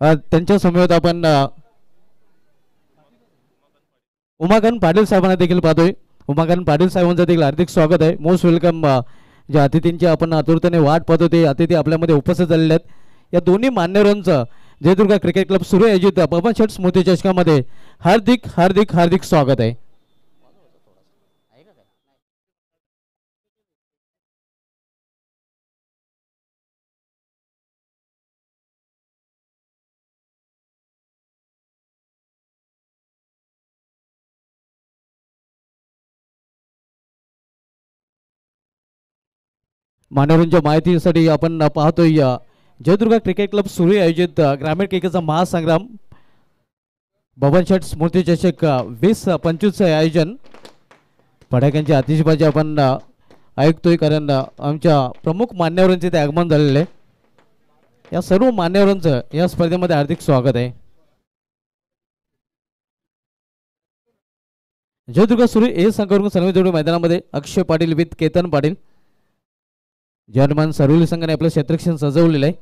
त्यांच्या समवेत आपण उमाकांत पाटील साहेबांना देखील पाहतोय. उमाकांत पाटील साहेबांचं देखील हार्दिक स्वागत आहे. Most welcome. ज्या अतिथींची आपण आतुरतेने वाट पाहतो ते अतिथी आपल्यामध्ये उपस्थित झालेले आहेत. या दोन्ही मान्यवरांचं जयदुर्गा क्रिकेट क्लब सुरू आयोजित बबन शेठ स्मृती चषकामध्ये हार्दिक हार्दिक हार्दिक स्वागत आहे. मान्यवरांच्या माहितीसाठी आपण पाहतोय जयदुर्गा क्रिकेट क्लब सुरू आयोजित ग्रामीण क्रिकेटचा महासंग्राम बबन शेठ स्मृती चषक 20-25 आयोजन फटाक्यांची आतिषबाजी आपण ऐकतोय, कारण आमच्या प्रमुख मान्यवरांचे ते आगमन झालेले आहे. या सर्व मान्यवरांचं या स्पर्धेमध्ये हार्दिक स्वागत आहे. जयदुर्गा सुरू ए संघ सर्वजोडी मैदानामध्ये अक्षय पाटील विथ केतन पाटील. जर्मन सरवली संघाने आपलं क्षेत्रक्षण सजवलेलं आहे.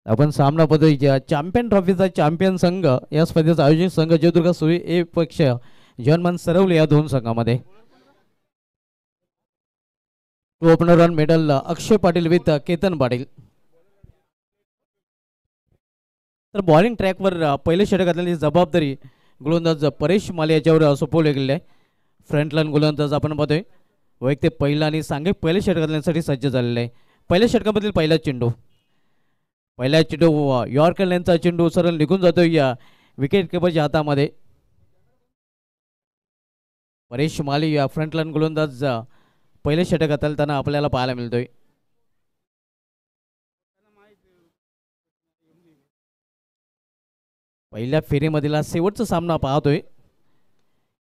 आपण सामना पद्धतीच्या चॅम्पियन ट्रॉफीचा चॅम्पियन संघ या स्पर्धेचा आयोजक संघ जयदुर्गा सुरू ए पक्ष जर्मन सरवली या दोन संघामध्ये. Opener run medal Akshay Patil with Ketan Patil. तर बॉलिंग ट्रॅकवर पहिले षटक घालण्याची जबाबदारी गोलंदाज परेश माले याच्यावर सोपवले गेलेले आहे. फ्रंटलाईन गोलंदाज आपण पाहतोय वैयक्तिक पहिला आणि सांघिक पहिले षटक घालण्यासाठी सज्ज झालेले आहे. पहिल्या षटकामधील पहिला चेंडू यॉर्कर लेनचा चेंडू सरळ निघून जातोय या विकेट किपरच्या हातामध्ये. परेश माली या फ्रंटलाईन गोलंदाज पहिले षटक घालताना आपल्याला पाहायला मिळतोय. पहिल्या फेरीमधील शेवटचा सामना पाहतोय.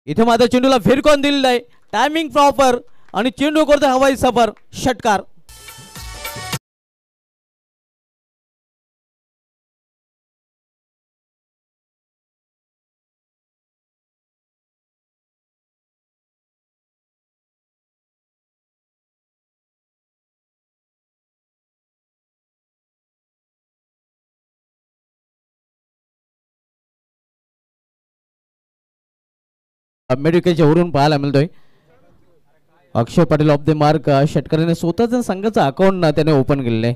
इथे मात्र चेंडूला फिरकून दिलेला आहे. टायमिंग प्रॉपर आणि चेंडू करतोय हवाई सफर. षटकार. मेडिकेच्या वरून पाहायला मिळतोय अक्षय पाटील ऑफ द मार्क. षटकाराने स्वतःच्या संघाचं अकाउंट त्याने ओपन केलेलं आहे.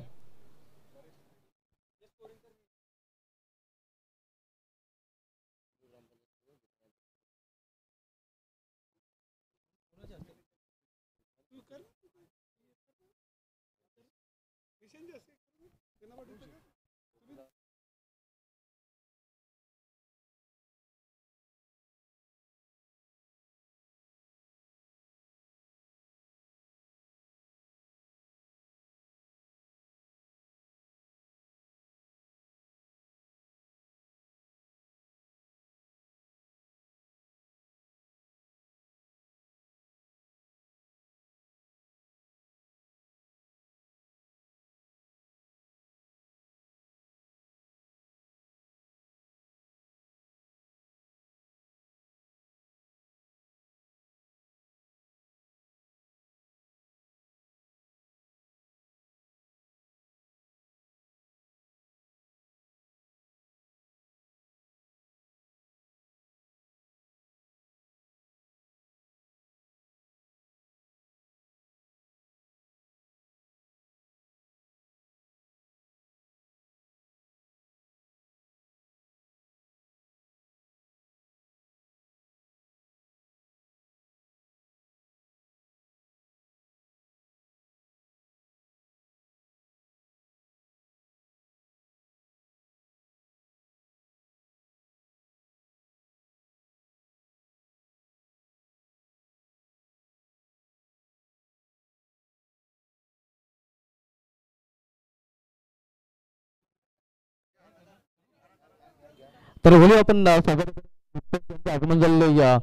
तर बोलू आपण आगमन झालेले या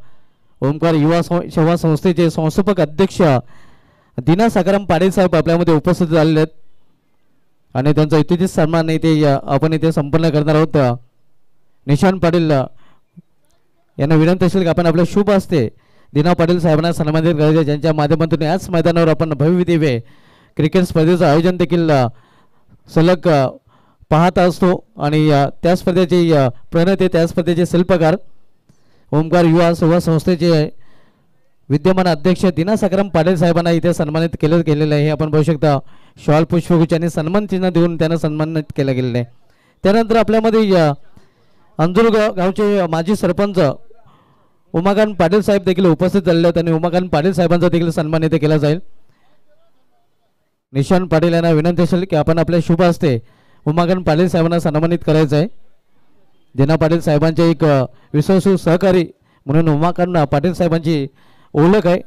ओमकार युवा सेवा संस्थेचे संस्थापक अध्यक्ष दिना सकाराम पाटील साहेब आपल्यामध्ये उपस्थित झालेले आहेत आणि त्यांचा इतिहास सन्मान इथे आपण इथे संपन्न करणार आहोत. निशांत पाटील यांना विनंती असेल की आपण आपल्या शुभ हस्ते दिना पाटील साहेबांना सन्मानित करायचे, ज्यांच्या माध्यमातून याच मैदानावर आपण भव्य दिव्य क्रिकेट स्पर्धेचं आयोजन देखील सलग पाहत असतो आणि त्या स्पर्धेचे प्रणेते, त्या स्पर्धेचे शिल्पकार ओमकार युवा सेवा संस्थेचे विद्यमान अध्यक्ष दिना सकाराम पाटील साहेबांना इथे सन्मानित केलं गेलेलं आहे. आपण पाहू शकता शॉल पुष्पगुच्छ सन्मान चिन्ह देऊन त्यांना सन्मानित केलं गेलेलं आहे. त्यानंतर आपल्यामध्ये अंजुरगाव गावचे माजी सरपंच उमाकांत पाटील साहेब देखील उपस्थित झालेले आहेत आणि उमाकांत पाटील साहेबांचा देखील सन्मान इथे केला जाईल. निशांत पाटील यांना विनंती असेल की आपण आपल्या शुभ हस्ते उमाकांत पाटील साहेबांना सन्मानित करायचं आहे. दिना पाटील साहेबांचे एक विश्वासू सहकारी म्हणून उमाकांत पाटील साहेबांची ओळख आहे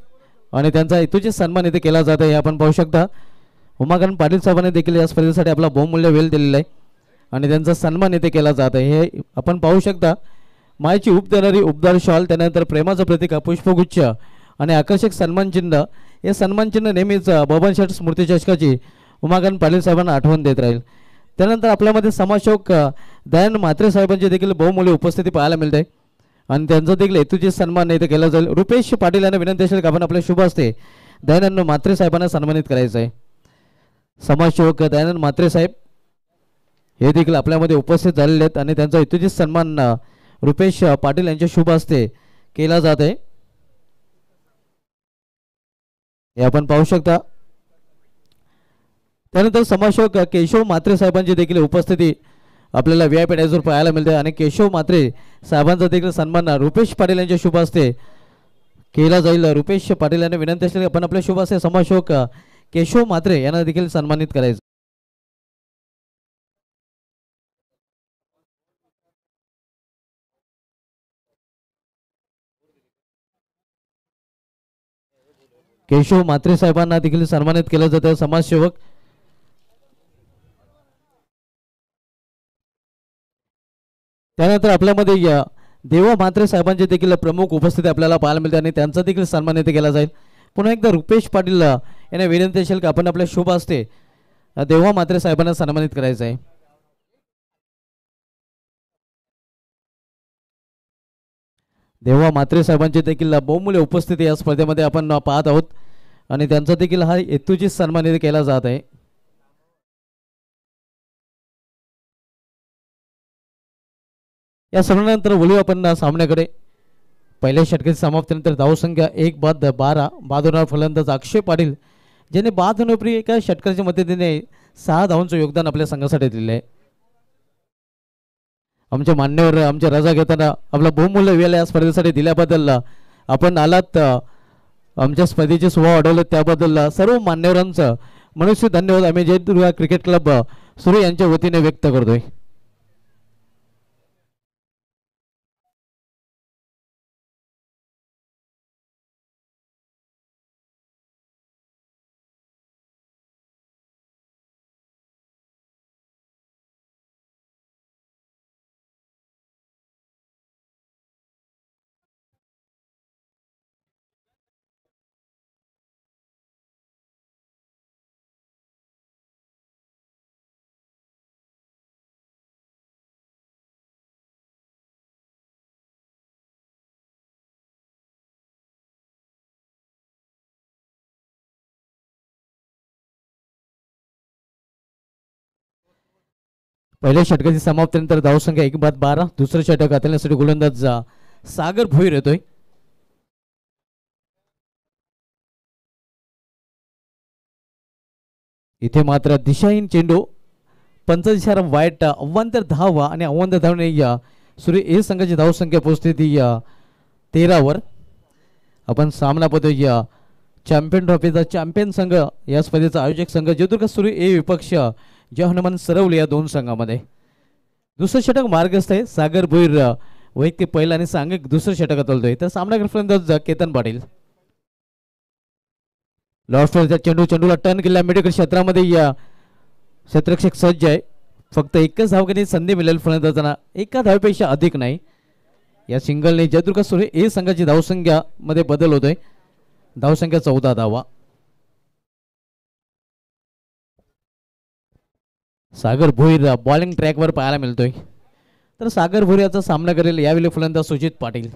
आणि त्यांचा इतुचित सन्मान इथे केला जात आहे. आपण पाहू शकता उमाकांत पाटील साहेबांनी देखील या स्पर्धेसाठी आपला बहुमूल्य वेळ दिलेला आहे आणि त्यांचा सन्मान इथे केला जात आहे. हे आपण पाहू शकता मायेची उब देणारी उबदार शॉल, त्यानंतर प्रेमाचं प्रतीक पुष्पगुच्छ आणि आकर्षक सन्मानचिन्ह. हे सन्मानचिन्ह नेहमीच बबन शेठ स्मृती चषकाची उमाकांत पाटील साहेबांना आठवण देत राहील. त्यानंतर आपल्यामध्ये समाजसेवक दयानंद म्हात्रे साहेबांची देखील बहुमूल्य उपस्थिती पाहायला मिळते आणि त्यांचा देखील हेतूची सन्मान इथे केला जाईल. रुपेश पाटील यांना विनंती असेल की आपण आपल्या शुभ हस्ते दयानंद म्हात्रे साहेबांना सन्मानित करायचं आहे. समाजसेवक दयानंद म्हात्रे साहेब हे देखील आपल्यामध्ये उपस्थित झालेले आहेत आणि त्यांचा हेतूची सन्मान रुपेश पाटील यांच्या शुभ हस्ते केला जात आहे. हे आपण पाहू शकता. त्यानंतर समाजसेवक केशव म्हात्रे साहेबांची देखील उपस्थिती आपल्याला व्हीआयपी डॅशवर पाहायला मिळते आणि केशव म्हात्रे साहेबांचा देखील सन्मान रुपेश पाटील यांच्या शुभ हस्ते केला जाईल. रुपेश पाटील यांना विनंती असेल की आपण आपल्या शुभ हस्ते समाजसेवक केशव म्हात्रे यांना देखील सन्मानित करायचं. केशव म्हात्रे साहेबांना देखील सन्मानित केलं जातं समाजसेवक. त्यानंतर आपल्यामध्ये देवा म्हात्रे साहेबांचे देखील प्रमुख उपस्थिती आपल्याला पाहायला मिळते आणि त्यांचा देखील सन्मान इथे केला जाईल. पुन्हा एकदा रुपेश पाटील यांना विनंती असेल की आपण आपल्या शुभ हस्ते देवा म्हात्रे साहेबांना सन्मानित करायचं आहे. देवा म्हात्रे साहेबांची देखील बहुमूल्य उपस्थिती या स्पर्धेमध्ये आपण पाहत आहोत आणि त्यांचा देखील हा हेतूची सन्मान इथे केला जात आहे. या सर्वांनंतर बोलू आपण सामन्याकडे. पहिल्या षटकाची समाप्तीनंतर धावसंख्या 1-12 बाद होणार फलंदाज अक्षय पाटील ज्याने बाद होण्यापूर्वी एका षटकाच्या मदतीने 6 धावांचं योगदान आपल्या संघासाठी दिले आहे. आमच्या मान्यवर आमच्या रजा घेताना आपला बहुमूल्य वेळ या स्पर्धेसाठी दिल्याबद्दल आपण आलात, आमच्या स्पर्धेचे स्वभाव वाढवले त्याबद्दल सर्व मान्यवरांचं मनस्वी धन्यवाद आम्ही जयदुर्गा क्रिकेट क्लब सुरू यांच्या वतीने व्यक्त करतोय. पहिल्या षटकाची समाप्तीनंतर धावसंख्या 1-12. दुसरं षटक हाताळण्यासाठी गोलंदाज सागर भोईर येतोय. इथे मात्र दिशाहीन चेंडू, पंच इशारा वाईट, अव्वांतर धावा आणि अव्वांतर धावणे सूर्य ए संघाची धावसंख्या पोहोचते ती 13 आपण सामना पाहतोय चॅम्पियन ट्रॉफीचा चॅम्पियन संघ या स्पर्धेचा आयोजक संघ जयदुर्ग सूर्य ए विपक्ष जय हनुमान सरवली या दोन संघामध्ये. दुसरं षटक मार्गस्थ आहे. सागर भोईर वैयक्तिक पहिला आणि सांघिक दुसरं षटक हाताळतोय तर सामना फलंदाज केतन पाटील. लॉफ्टरचा चेंडूला टर्न केला मिडविकेट क्षेत्रामध्ये क्षेत्ररक्षक सज्ज आहे. फक्त एकच धाव घेण्याची संधी मिळेल फलंदाजांना, एका धावेपेक्षा अधिक नाही. या सिंगलने जयदुर्ग सूर्य ए संघाची धावसंख्या मध्ये बदल होतोय. धावसंख्या 14 धावा. सागर भोईर बॉलिंग ट्रॅकवर पाहायला मिळतोय तर सागर भोईर याचा सामना करेल यावेळी फलंदाज सुजित पाटील.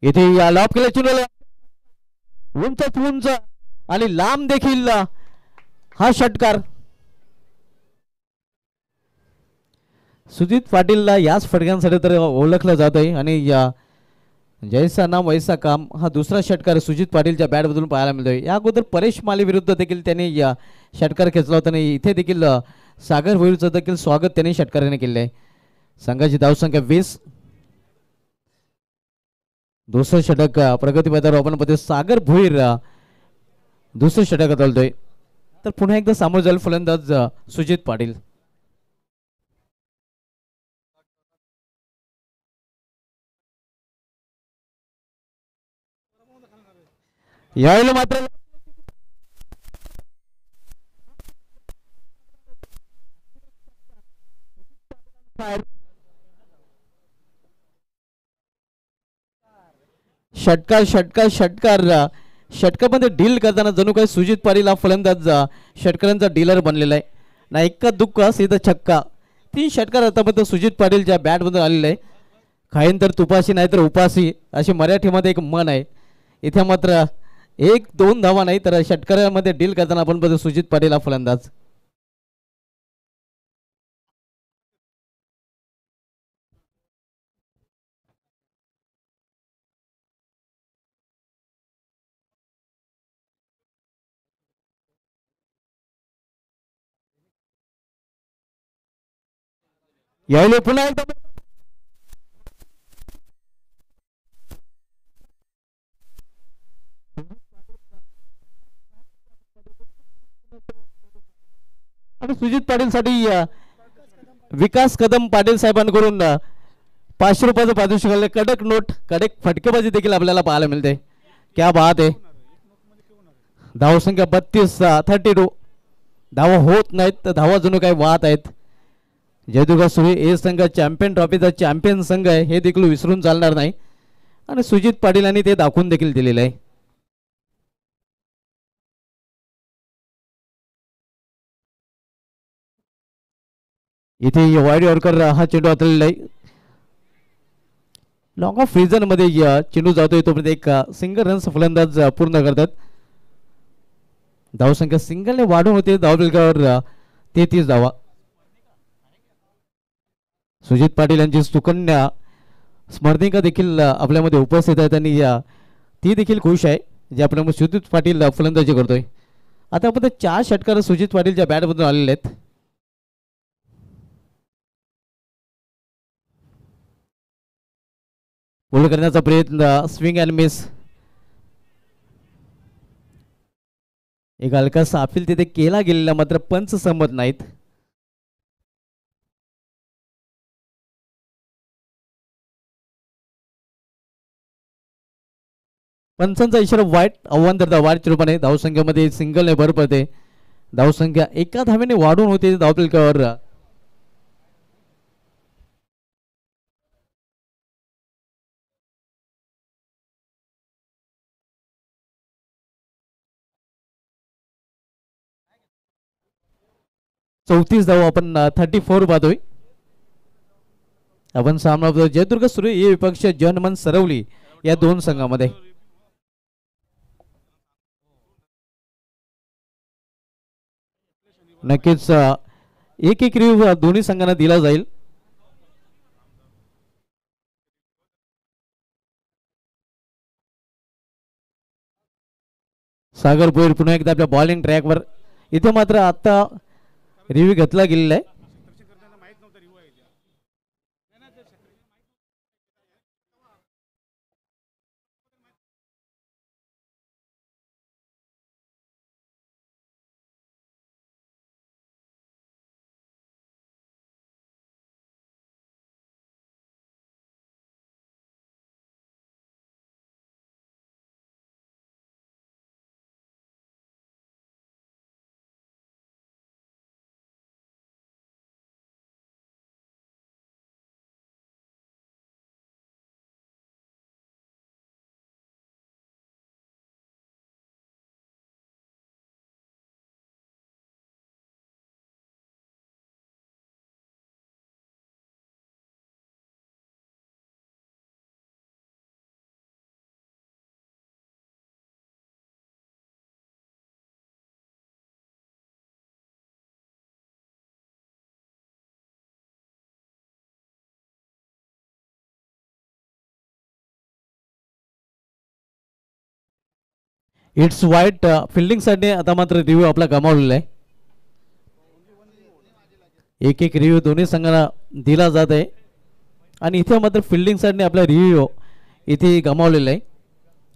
इथे या लॉप केल्या चेंडूला उंच आणि लांब देखील हा षटकार. सुजित पाटीलला याच फटक्यांसाठी तर ओळखलं जात आहे आणि या जैसा नाम वैसा काम हा दुसरा षटकार सुजित पाटीलच्या बॅटमधून पाहायला मिळतोय. या अगोदर परेश माली विरुद्ध देखील त्यांनी या षटकार खेचला होता आणि इथे देखील सागर भोईरचं देखील स्वागत त्यांनी षटकाराने केले आहे. संघाची धावसंख्या 20. दुसरं षटक प्रगतीपथावर आपण पाहतोय सागर भोईर दुसरं षटक चालतोय. तर पुन्हा एकदा सामोर जाईल फलंदाज सुजित पाटील. यावेळेला मात्र षटकार षटकार षटकार षटकामध्ये डील करताना जणू काही सुजित पाटील हा फलंदाज षटकारांचा डीलर बनलेला आहे. ना इक्का दुक्का सीधा छक्का 3 षटकार आतापर्यंत सुजित पाटीलच्या बॅटमधून आलेले आहे. खाईन तर तुपाशी नाही तर उपाशी अशी मराठीमध्ये एक म्हण आहे. इथे मात्र 1-2 धावा नाही तर षटकारामध्ये डील करताना आपण बघतो सुजित पाटील हा फलंदाज. यावेळी पुन्हा एकदा आणि सुजित पाटील साठी विकास कदम पाटील साहेबांकडून 500 रुपयाचं पारितोषिक कडक नोट कडक फटकेबाजी देखील आपल्याला पाहायला मिळते. क्या बात आहे. धावसंख्या 32 धावा होत नाहीत तर धावा जणू काही वाहत आहेत. जयदुर्गा सुरे हे संघ चॅम्पियन ट्रॉफीचा चॅम्पियन संघ आहे हे देखील विसरून चालणार नाही आणि सुजित पाटील यांनी ते दाखवून देखील दिलेलं आहे. इथे वाईड यॉर्कर हा चेंडू हाताळलेला आहे. लॉंग ऑफ रिझन मध्ये चेंडू जातोय तोपर्यंत एक सिंगल रन्स फलंदाज पूर्ण करतात. धावसंख्या सिंगलने वाढून होते. धावफलकावर 33 धावा. सुजित पाटील यांची सुकन्या स्मरणिका देखील आपल्यामध्ये उपस्थित आहेत आणि ती देखील खुश आहे जे आपल्यामध्ये सुजित पाटील फलंदाजी करतोय. आता आपण 4 षटकार सुजित पाटीलच्या बॅटमधून आलेले आहेत. बोल करण्याचा प्रयत्न स्विंग अँड मिस. एक हलकासा अपील तिथे केला गेलेला मात्र पंच संमत नाहीत. पंचांचा इशारा वाईट आव्हान तर वाढच्या रूपाने धावसंख्येमध्ये सिंगलने भर पडते. धावसंख्या एका धावेने वाढून होते धावफलकावर. चौतीस धाव आपण 34 पाहतोय. आपण सामना जयदुर्ग सुरे हे विपक्ष जनमन सरवली या 2 संघामध्ये. नक्कीच एक रिव्ह दोन्ही संघांना दिला जाईल. सागर भोईर पुन्हा एकदा आपल्या बॉलिंग ट्रॅकवर. इथे मात्र आता रिव्ह्यू घेतला गेलेला आहे. इट्स वाईट फिल्डिंग साईडने आता मात्र रिव्ह्यू आपला गमावलेला आहे. एक एक रिव्ह्यू दोन्ही संघांना दिला जात आहे आणि इथे मात्र फिल्डिंग साईडने आपला रिव्ह्यू इथे गमावलेला आहे.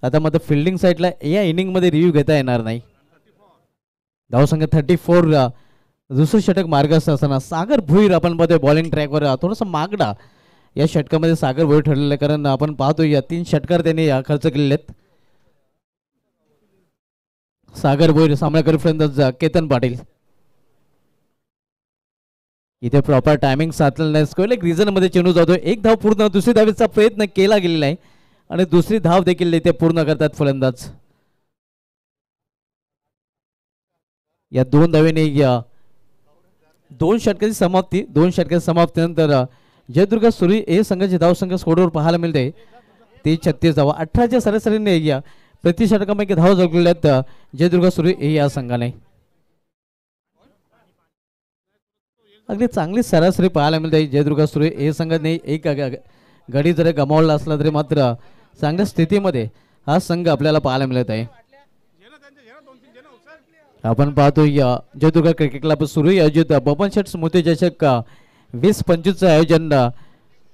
आता मात्र फिल्डिंग साईडला या इनिंगमध्ये रिव्ह्यू घेता येणार नाही. धावसंख्या 34. दुसरं षटक मार्गस्थ असताना सागर भुईर आपण पाहतोय बॉलिंग ट्रॅकवर थोडासा मागडा या षटकामध्ये सागर भुईर ठरलेला आहे, कारण आपण पाहतोय या 3 षटकार त्यांनी खर्च केलेले आहेत. सागर भुईर सामना करेपर्यंत केतन पाटील इथे प्रॉपर टायमिंग साधलेलं नाही. स्क्वेअर लेग रिझन मध्ये चेंडू जातो. एक धाव पूर्ण, दुसरी धावेचा प्रयत्न केला गेलेला आहे आणि दुसरी धाव देखील इथे पूर्ण करतात फलंदाज. या 2 धावेने 2 षटकाची समाप्ती. 2 षटकाची समाप्तीनंतर जयदुर्गा सुरी हे संघाची धावसंख्या स्कोरवर पाहायला मिळते ती 36 धावा. 18च्या सरासरीने प्रति षटकापैकी धावा जोडलेल्या आहेत जयदुर्गा सुरी हे या संघाने. अगदी चांगली सरासरी पाहायला मिळते जयदुर्गा सुरे हे संघाने. एक गडी जरी गमावला असला तरी मात्र चांगल्या स्थितीमध्ये हा संघ आपल्याला पाहायला मिळत आहे. आपण पाहतो जयदुर्गा क्रिकेट क्लब सुरू आयोजित बबन शेठ स्मृती चषक 20-25 आयोजन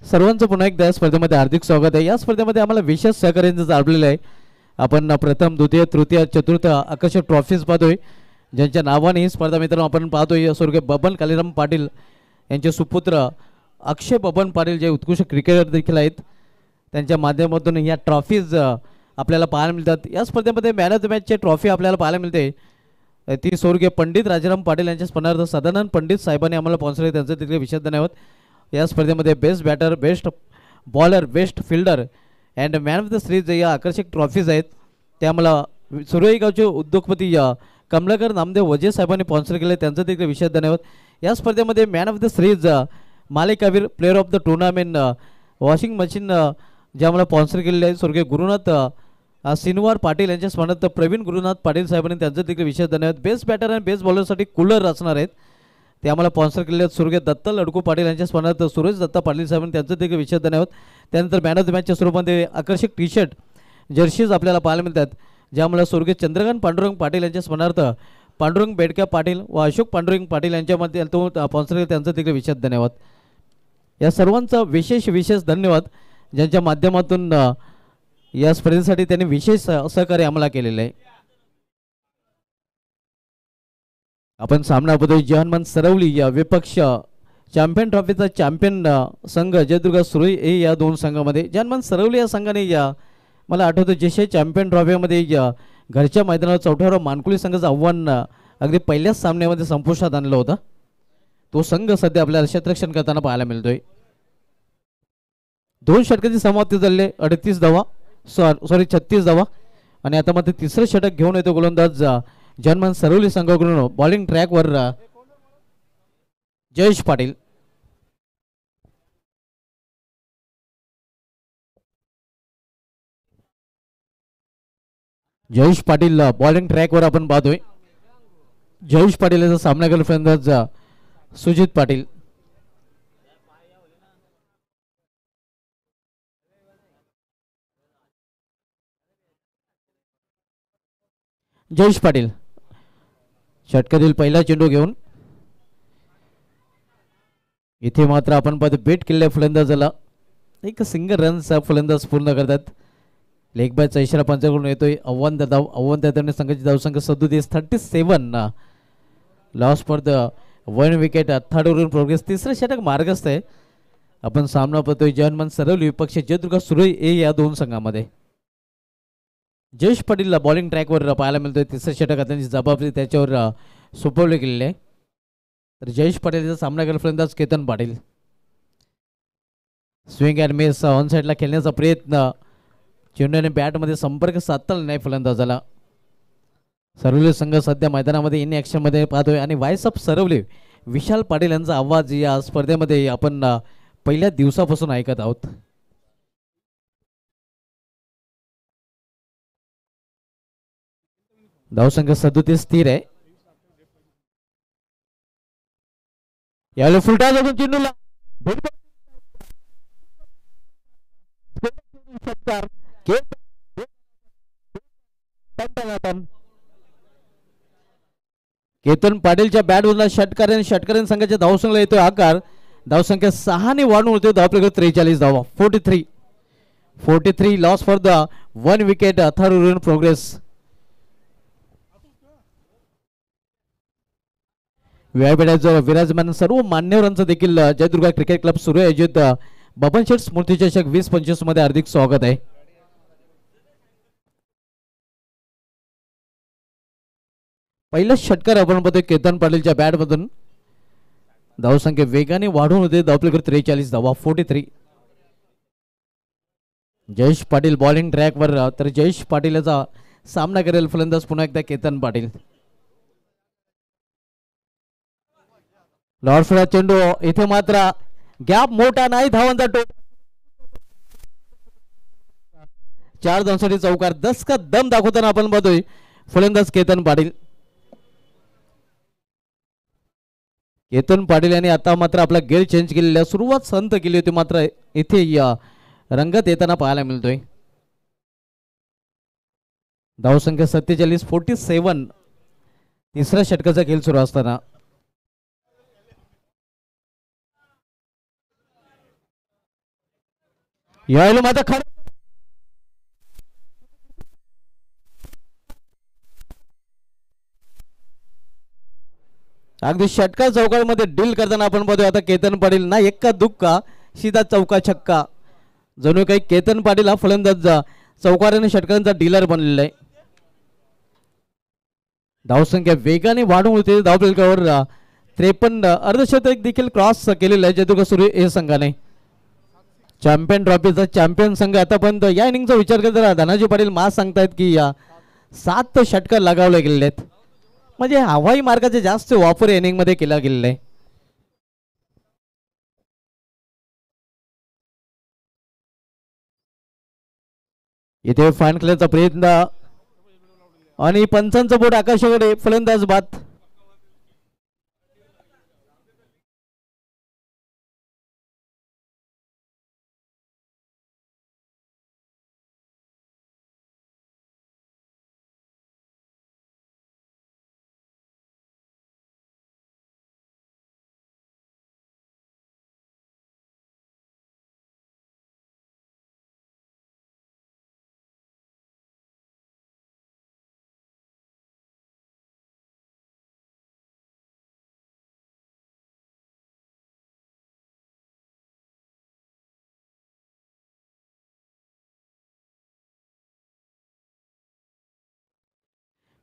सर्वांचं पुन्हा एकदा या स्पर्धेमध्ये हार्दिक स्वागत आहे. या स्पर्धेमध्ये आम्हाला विशेष सहकार्याचं लाभलेलं आहे. आपण प्रथम, द्वितीय, तृतीय, चतुर्थ आकर्षक ट्रॉफीज पाहतोय ज्यांच्या नावाने ही स्पर्धा मित्रांनो आपण पाहतोय. स्वर्गीय बबन कालीराम पाटील यांचे सुपुत्र अक्षय बबन पाटील जे उत्कृष्ट क्रिकेटर देखील आहेत, त्यांच्या माध्यमातून या ट्रॉफीज आपल्याला पाहायला मिळतात. या स्पर्धेमध्ये मॅन ऑफ द मॅचची ट्रॉफी आपल्याला पाहायला मिळते ती स्वर्गीय पंडित राजाराम पाटील यांच्या स्मरणार्थ सदानंद पंडित साहेबांनी आम्हाला स्पॉन्सर आहे, त्यांचं तिथे विशेष धन्यवाद. या स्पर्धेमध्ये best batter, best bowler, best fielder and man of the series या आकर्षक ट्रॉफीज आहेत. ते आम्हाला सुरई गावचे उद्योगपती कमलाकर नामदेव वजे साहेबांनी स्पॉन्सर केले, त्यांचं देखील विशेष धन्यवाद. या स्पर्धेमध्ये मॅन ऑफ द सिरीज मालिकावीर, player of the tournament, washing machine जे आम्हाला स्पॉन्सर केलेले आहे स्वर्गीय गुरुनाथ सिनवार पाटील यांच्या स्मरणार्थ प्रवीण गुरुनाथ पाटील साहेबांनी, त्यांचं देखील विशेष धन्यवाद. बेस्ट बॅटर आणि बेस्ट बॉलरसाठी कूलर असणार आहेत, ते आम्हाला स्पॉन्सर केलेले आहेत स्वर्गीय दत्ता लडकू पाटील यांच्या स्मरणार्थ सुरेश दत्ता पाटील साहेबांनी, त्यांचं देखील विशेष धन्यवाद. त्यानंतर मॅन ऑफ द मॅचच्या स्वरूपामध्ये आकर्षक टी शर्ट, जर्सीज आपल्याला पाहायला मिळतात, ज्यामुळे स्वर्गीय चंद्रकांत पांडुरंग पाटील यांच्या स्मरणार्थ पांडुरंग बेडक्या पाटील व अशोक पांडुरंग पाटील यांच्यामध्ये तो स्पॉन्सर केले, त्यांचं देखील विशेष धन्यवाद. या सर्वांचा विशेष धन्यवाद ज्यांच्या माध्यमातून या स्पर्धेसाठी त्यांनी विशेष सहकार्य आम्हाला केलेलं आहे. आपण सामना बघतोय जहानमान सरवली या विपक्ष चॅम्पियन ट्रॉफीचा चॅम्पियन संघ जयदुर्गा सुरई हे या 2 संघामध्ये. जहानमान सरवली या संघाने मला आठवतं जसे चॅम्पियन ट्रॉफीमध्ये घरच्या मैदानावर 4व्या मानकुली संघाचं आव्हान अगदी पहिल्याच सामन्यामध्ये संपुष्टात आणलं होतं. तो संघ सध्या आपल्याला क्षेत्ररक्षण करताना पाहायला मिळतोय. 2 षटकाची समाप्ती झाली, 38 धावा, 36 धावा आणि आता मात्र तिसरं षटक घेऊन येतो गोलंदाज जन्मन सरवली संघाकडून. बॉलिंग ट्रॅकवर जयेश पाटील. जयेश पाटील बॉलिंग ट्रॅकवर आपण पाहतोय. जयेश पाटील याचा सामना केला फलंदाज सुजित पाटील. जयेश पाटील षटकातील पहिला चेंडू घेऊन इथे मात्र आपण पाहतो बेट केलेल्या फलंदाजाला एक सिंगल रनचा फलंदाज पूर्ण करतात. लेग बायचा इशारा पंचाकडून येतोय. आव्हान देताना संघाची धावसंख्या 37 loss for the 1 wicket. 3rd over progress. तिसरं षटक मार्गस्थ आहे. आपण सामना पाहतोय जहानमान सरवली विपक्ष जयदुर्गा सुरई ए या 2 संघामध्ये. जयेश पाटीलला बॉलिंग ट्रॅकवर पाहायला मिळतोय. तिसरं षटक त्यांची जबाबदारी त्याच्यावर सोपवले गेलेली आहे. तर जयेश पाटीलचा सामना केला फलंदाज Ketan Patil. Swing and miss on साईडला खेळण्याचा प्रयत्न, चेंडूने बॅटमध्ये संपर्क साधला नाही फलंदाजाला. सरवली संघ सध्या मैदानामध्ये इन ॲक्शन मध्ये पाहतोय आणि व्हाईस ऑफ सरवली विशाल पाटील यांचा आवाज या स्पर्धेमध्ये आपण पहिल्या दिवसापासून ऐकत आहोत. धावसंख्या 37 स्थिर आहे. यावेळी फुलटा जाऊन चेंडूला टन केतन पाटीलच्या बॅटवरला षटकार संघाच्या धावसंख्येला येतोय आकार. धावसंख्या 6 ने वाढून होते धावपैकी 43 धावा. 43 loss for the 1 wicket. Third run progress. व्यासपीठावर विराजमान सर्व मान्यवरांचं देखील जयदुर्गा क्रिकेट क्लब सुरू आयोजित बबन शेठ स्मृती चषक 2025 मध्ये हार्दिक स्वागत आहे. पहिला षटकार आपण बघतोय केतन पाटीलच्या बॅट मधून. धावसंख्या वेगाने वाढून होते धावपैकी 43 धावा. 43. जयेश पाटील बॉलिंग ट्रॅक वर. तर जयेश पाटील याचा सामना करेल फलंदाज पुन्हा एकदा केतन पाटील. लॉर्ड्सला चेंडू. इथे मात्र गॅप मोठा नाही. धावांचा टोप 4 धावांसाठी चौकार. 10 का दम दाखवताना आपण बघतोय फलंदाज केतन पाटील. केतन पाटील यांनी आता मात्र आपला गेअर चेंज केलेला. सुरुवात संत केली होती मात्र इथे रंगत येताना पाहायला मिळतोय. धावसंख्या 47. 47. तिसऱ्या षटकाचा खेळ सुरू असताना यायला मात्र खरं अगदी षटकार चौकामध्ये डील करताना आपण बघतोय आता केतन पाटील ना एक्का दुक्का सीधा चौका छक्का. जणू काही केतन पाटील हा फलंदाज चौकाराने षटकांचा डीलर बनलेला आहे. धावसंख्या वेगाने वाढून होते. धावफलकावर 53 अर्धशतक देखील क्रॉस केलेलं आहे जयदुर्गा सूर्य हे संघाने. चॅम्पियन ट्रॉफीचा चॅम्पियन संघ आतापर्यंत या इनिंगचा विचार करताना धनाजी पाटील मास सांगतायत की 7 षटकार लगावले गेलेले आहेत. म्हणजे हवाई मार्गाचे जास्त वापर इनिंग मध्ये केला गेलेला आहे. इथे फाईन खेळण्याचा प्रयत्न आणि पंचांचा बोट आकाशाकडे. फलंदाज बाद.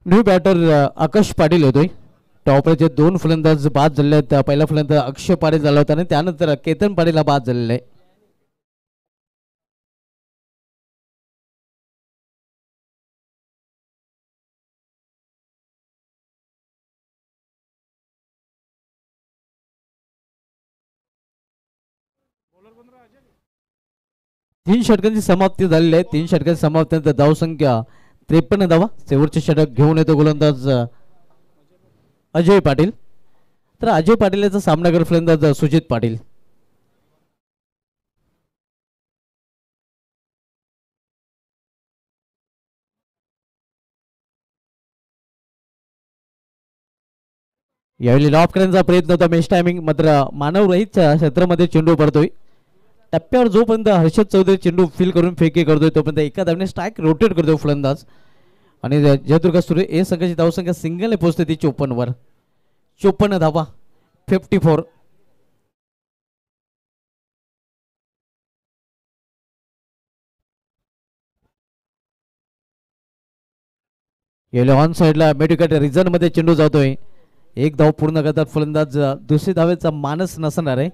न्यू बॅटर आकाश पाटील होतोय. टॉपरचे 2 फलंदाज बाद झाले आहेत. पहिला फलंदाज अक्षय पाटील झाला होता आणि त्यानंतर केतन पाटील बाद झालेला आहे. तीन षटकांची समाप्ती झालेली आहे. 3 षटकांची समाप्तीनंतर धावसंख्या 53 धावा. शेवटचे षटक घेऊन येतो गोलंदाज अजय पाटील. तर अजय पाटील याचा सामना कर फलंदाज सुजित पाटील. यावेळी लॉफ करण्याचा प्रयत्न होता. मेश टायमिंग मात्र मानवरहित क्षेत्रामध्ये चेंडू पडतोय. टप्प्यावर जोपर्यंत हर्षद चौधरी चेंडू फील करून फेकी करतोय तोपर्यंत एका धावने स्ट्राईक रोटेट करतोय फलंदाज. आणि जयदुर्गा सूर्य ए संघाची धावसंख्या सिंगलने पोहोचते ती 54 वर. 54 धावा. 54. यावेळी ऑन साइडला मेडिकट रिझन मध्ये चेंडू जातोय. 1 धाव पूर्ण करतात फलंदाज. दुसरी धावेचा मानस नसणार आहे.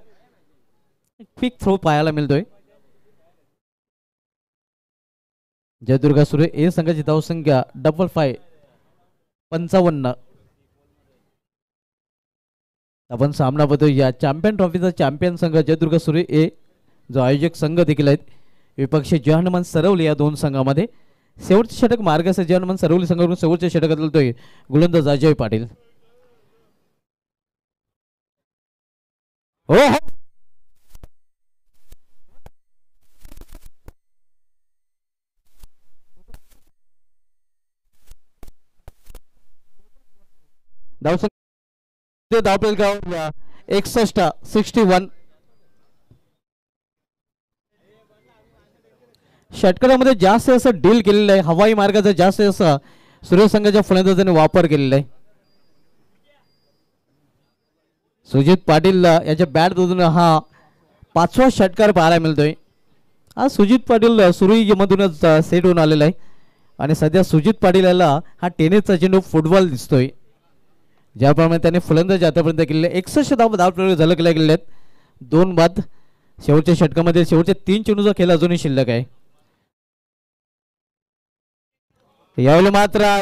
क्विक थ्रो पाहायला मिळतोय. जयदुर्गा सूर्य ए संघाची धावसंख्या 55. आपण सामना बघतोय या चॅम्पियन ट्रॉफीचा चॅम्पियन संघ जयदुर्गा सूर्य ए जो आयोजक संघ देखील आहेत. विपक्षी जय सरवली या 2 संघामध्ये. शेवटचे षटक मार्गाचे जय सरवली संघाकडून शेवटचे षटक घालतोय गोलंदाज अजय पाटील. हो हो धावसंख्या धावफलकावर 61 षटकारामध्ये जास्त असं डील केलेलं आहे. हवाई मार्गाचा जास्त असा सूर्यसंघाच्या फलंदाजांनी वापर केलेला आहे. सुजित पाटील याच्या बॅट मधून हा 5वा षटकार पाहायला मिळतोय. आज सुजित पाटील सुरुईमधूनच सेट होऊन आलेला आहे आणि सध्या सुजित पाटील याला हा टेनिसचा चेंडू फुटबॉल दिसतोय. ज्याप्रमाणे त्याने फलंदाजी आतापर्यंत केलेले 61 धाव झलकल्या गेलेल्या आहेत. 2 बाद शेवटच्या षटकामध्ये शेवटच्या 3 चेंडूचा खेळ अजूनही शिल्लक आहे. यावेळी मात्र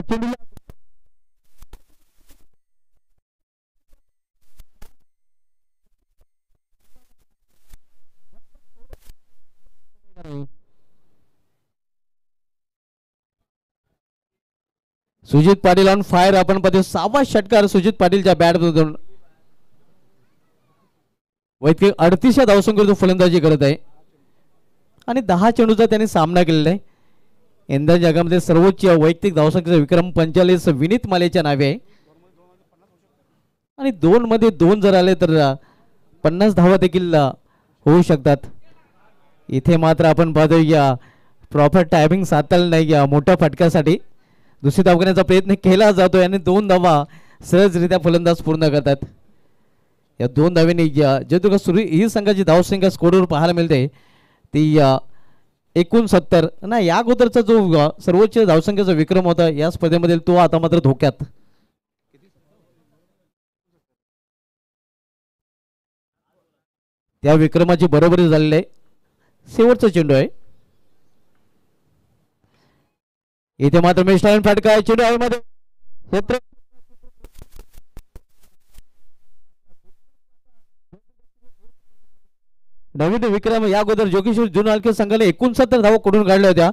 सुजित पाटील ऑन फायर. आपण पाहतो 6वा षटकार सुजित पाटीलच्या बॅट मधून. वैयक्तिक 38 धावसंख्येवर फलंदाजी करत आहे आणि 10 चेंडूचा त्याने सामना केलेला आहे. यंदा जगामध्ये सर्वोच्च वैयक्तिक धावसंख्येचा विक्रम 45 विनीत मालेच्या नावे आहे आणि 2 मध्ये 2 जर आले तर 50 धावा देखील होऊ शकतात. इथे मात्र आपण पाहतो या प्रॉपर टायमिंग साधता नाही. या मोठ्या फटक्यासाठी दुसरी धाव घेण्याचा प्रयत्न केला जातोय आणि 2 धावा सहजरित्या फलंदाज पूर्ण करतात. या 2 धावेने जयदुर्ग सुरू ही संघाची धावसंख्या स्कोरवर पाहायला मिळते ती 69 ना. या अगोदरचा जो सर्वोच्च धावसंख्येचा विक्रम होता या स्पर्धेमध्ये तो आता मात्र धोक्यात. त्या विक्रमाची बरोबरी झालेली आहे. शेवटचा चेंडू आहे. इथे मात्र मिस्टाईन फटका आहे. चेंडू हवेमध्ये क्षेत्र नवीन विक्रम. या अगोदर जोगेश्वर जुनालके संघाने 69 धावा कडून काढल्या होत्या.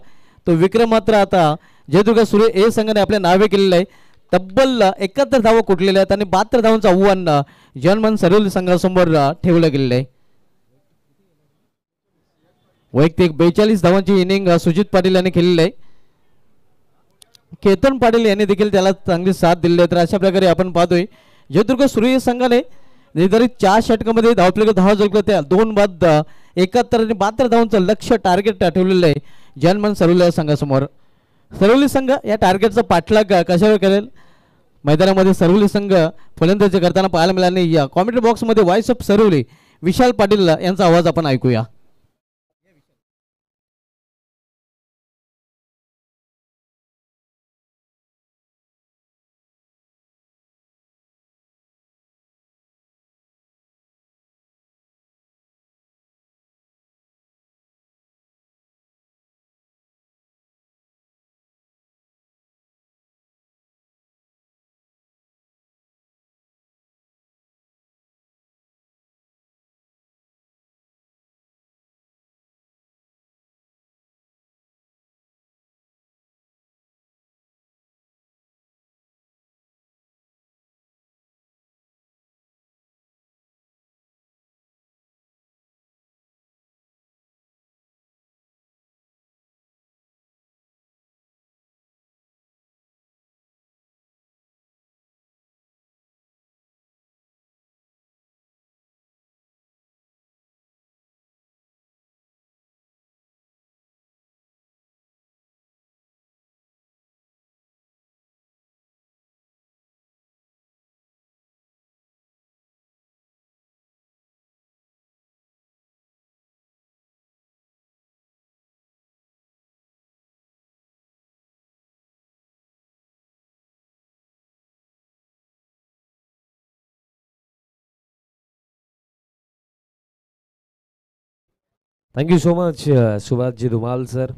तो विक्रम मात्र आता जयदुर्ग सूर्य ए संघाने आपल्या नावे केलेला आहे. तब्बल 71 धावा कुठलेल्या आहेत आणि 72 धावांचं आव्हान जनमन सरोली संघासमोर ठेवलं गेलेलं आहे. वैयक्तिक 42 धावांची इनिंग सुजित पाटील यांनी केलेली आहे. केतन पाटील यांनी देखील त्याला चांगली साथ दिली आहे. तर अशा प्रकारे आपण पाहतोय जयदुर्ग सूर्य संघाने निर्धारित 4 षटकामध्ये धावफलक 10 झळकलं. त्या 2 बाद 71 आणि 72 धावांचं लक्ष्य टार्गेट ठेवलेलं आहे जनमन सरोली संघासमोर. सरोली संघ या टार्गेटचा पाठलाग कशावर करेल मैदानामध्ये सरोली संघ फलंदाजी करताना पाहायला मिळाले. या कॉमेंट्री बॉक्समध्ये व्हॉइस ऑफ सरोली विशाल पाटील यांचा आवाज आपण ऐकूया. Thank you so much Subhashji Dhumal sir.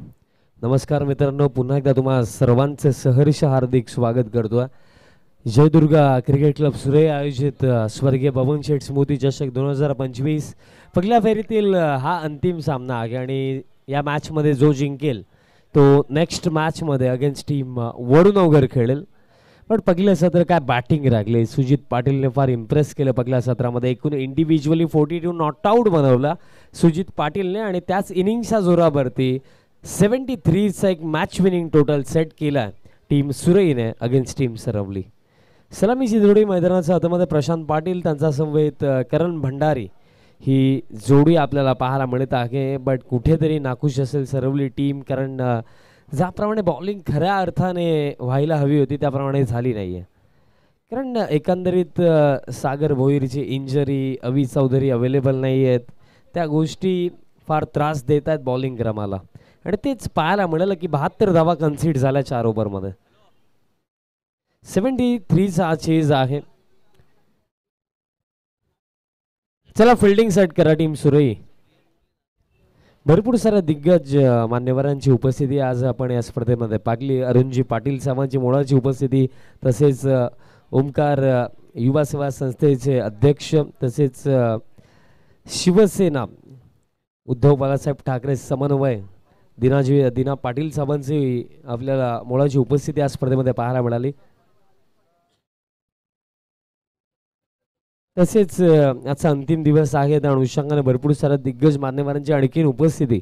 नमस्कार मित्रांनो, पुन्हा एकदा तुम्हा सर्वांचे सहर्ष हार्दिक स्वागत करतो. जयदुर्ग क्रिकेट क्लब सुरे आयोजित स्वर्गीय बबन शेठ स्मृती चषक 2025 पहिल्या फेरीतील हा अंतिम सामना आहे आणि या मॅचमध्ये जो जिंकेल तो नेक्स्ट मॅचमध्ये अगेन्स्ट टीम वडूनगर खेळेल. पण पहिलं सत्र काय बॅटिंग लागले. सुजित पाटीलने फार इम्प्रेस केलं पहिल्या सत्रामध्ये. एकूण इंडिव्हिज्युअली 42 नॉट आउट बनवला सुजित पाटीलने आणि त्याच इनिंगच्या जोरावरती 73चा एक मॅच विनिंग टोटल सेट केला टीम सुरईने अगेन्स्ट टीम सरवली. सलामीची जोडी मैदानाच्या हातामध्ये प्रशांत पाटील त्यांचा समवेत करण भंडारी ही जोडी आपल्याला पाहायला मिळत आहे. बट कुठेतरी नाखुश असेल सरवली टीम, कारण ज्याप्रमाणे बॉलिंग खऱ्या अर्थाने व्हायला हवी होती त्याप्रमाणे झाली नाही आहे. कारण एकंदरीत सागर भोईरची इंजरी, अवी चौधरी अवेलेबल नाही आहेत, त्या गोष्टी फार त्रास देत आहेत बॉलिंग क्रमाला. आणि तेच पाहायला मिळालं की 72 धावा कन्सीड झाल्या 4 ओव्हरमध्ये. 73चा चेज आहे. चला फिल्डिंग सेट करा टीम सुरई. भरपूर साऱ्या दिग्गज मान्यवरांची उपस्थिती आज आपण या स्पर्धेमध्ये पाहिली. अरुणजी पाटील साहेबांची मोळाची उपस्थिती, तसेच ओमकार युवा सेवा संस्थेचे अध्यक्ष, तसेच शिवसेना उद्धव बाळासाहेब ठाकरे समन्वय दिना पाटील साहेबांची आपल्याला मोळाची उपस्थिती या स्पर्धेमध्ये पाहायला मिळाली. तसेच आजचा अंतिम दिवस आहे, त्या अनुषंगाने भरपूर साऱ्या दिग्गज मान्यवरांची आणखीन उपस्थिती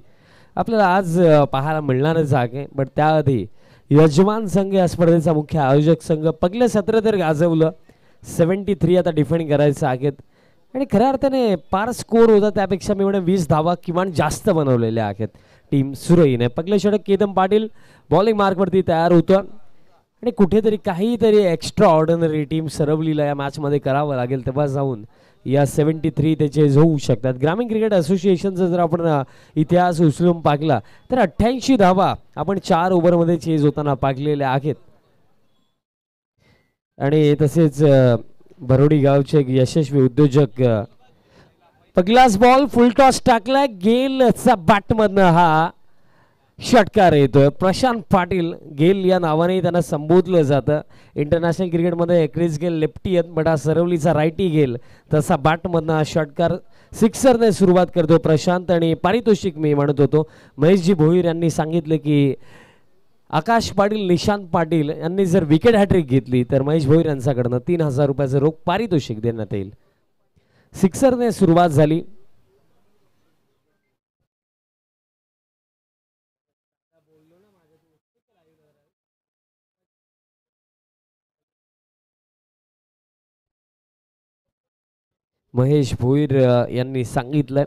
आपल्याला आज पाहायला मिळणारच आहे. बट त्याआधी यजमान संघ या स्पर्धेचा मुख्य आयोजक संघ पहिलं सत्र तर गाजवलं. 73 आता डिफेंड करायचं आहेत आणि खऱ्या अर्थाने पार स्कोर होता त्यापेक्षा मी म्हणेन 20 धावा किमान जास्त बनवलेल्या आहेत टीम सुरईने. पहिलं षटक केतन पाटील बॉलिंग मार्कवरती तयार होतं आणि कुठेतरी काहीतरी एक्स्ट्रा ऑर्डिनरी टीम सरवलीला या मॅचमध्ये करावं लागेल, तेव्हा जाऊन या 73 त्याचे होऊ शकतात. ग्रामीण क्रिकेट असोसिएशनचा जर आपण इतिहास उचलून पाहिला तर 88 धावा आपण 4 ओव्हरमध्ये चेज होताना पाहिलेल्या आहेत. आणि तसेच बरोडी गावचे यशस्वी उद्योजक पहिलाच बॉल फुल टॉस टाकलाय, गेलचा बॅटमधनं हा षटकार येतोय. प्रशांत पाटील गेल या नावाने त्यांना संबोधलं जातं. इंटरनॅशनल क्रिकेटमध्ये क्रिस गेल लेफ्टी आहेत, बट हा सरवलीचा रायटी गेल, तसा बॅटमधनं हा षटकार सिक्सरने सुरुवात करतो प्रशांत. आणि पारितोषिक मी म्हणत होतो, महेशजी भोईर यांनी सांगितलं की आकाश पाटील, निशांत पाटील यांनी जर विकेट हॅट्रिक घेतली तर महेश भोईर यांच्याकडनं 3000 रुपयाचं रोख पारितोषिक देण्यात येईल. सिक्सरने सुरुवात झाली. महेश भोईर यांनी सांगितलं